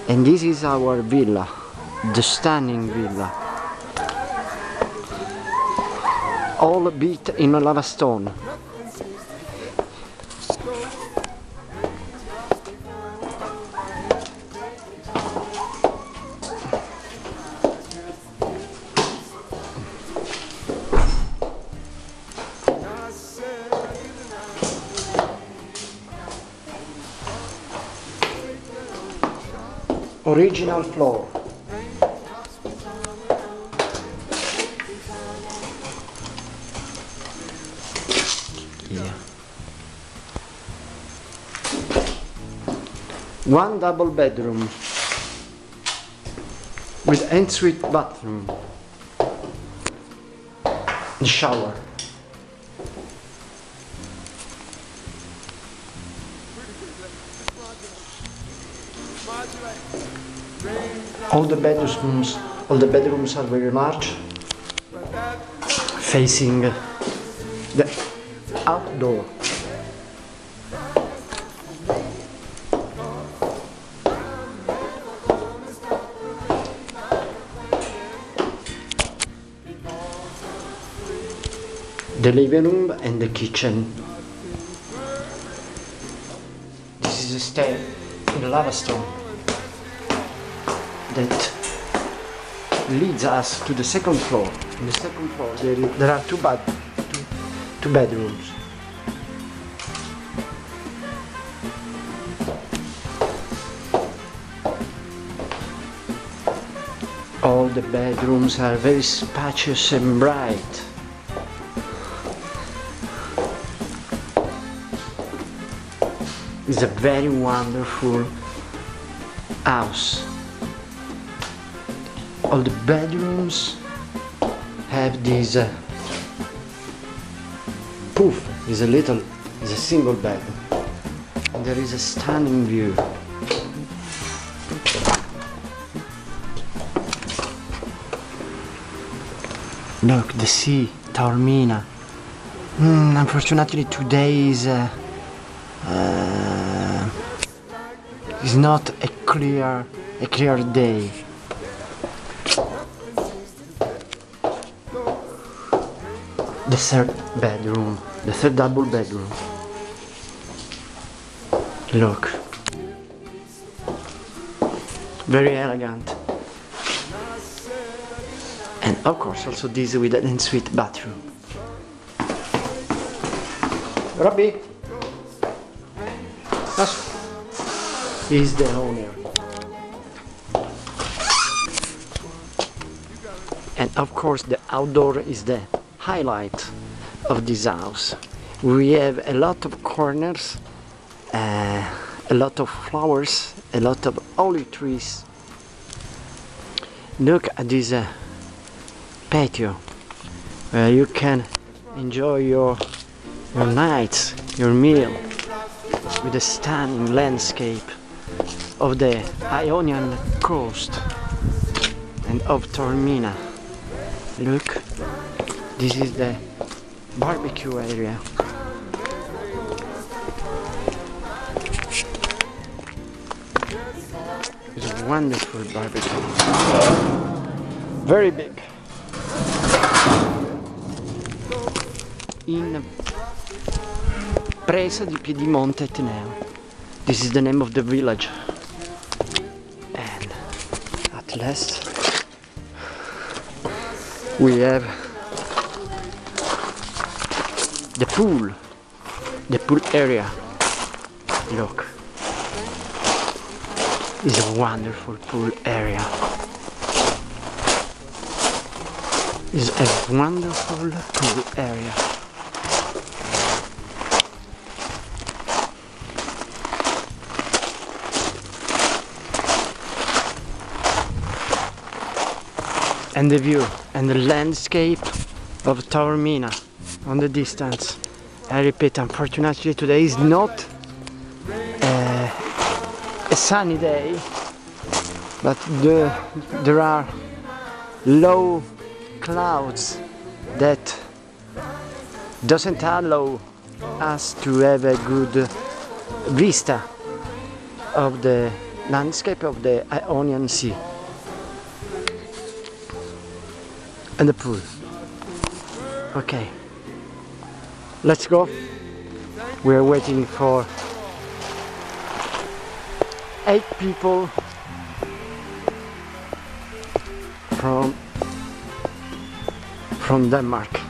And this is our villa, the stunning villa. All built in a lava stone. Original floor. Yeah. One double bedroom with ensuite bathroom, and shower. All the bedrooms are very large, facing the outdoor. The living room and the kitchen. This is a stair in the lava stone that leads us to the second floor. In the second floor there are two bedrooms. All the bedrooms are very spacious and bright. It's a very wonderful house. All the bedrooms have this poof, is a single bed. And there is a stunning view. Look, the sea, Taormina. Unfortunately today is not a clear day. The third double bedroom. Look, very elegant. And of course also this with an ensuite bathroom. Robbie, he's the owner. And of course the outdoor is the highlight of this house. We have a lot of corners, a lot of flowers, a lot of olive trees. Look at this patio where you can enjoy your nights, your meal, with a stunning landscape of the Ionian coast and of Taormina. Look, this is the barbecue area. It's a wonderful barbecue. Very big. In Presa di Piedimonte-Etneo. This is the name of the village. And at last we have the pool area. Look, it's a wonderful pool area. It's a wonderful pool area. And the view and the landscape of Taormina on the distance. I repeat, unfortunately today is not a sunny day, but there are low clouds that doesn't allow us to have a good vista of the landscape of the Ionian Sea and the pool. Okay, let's go. We're waiting for 8 people from Denmark.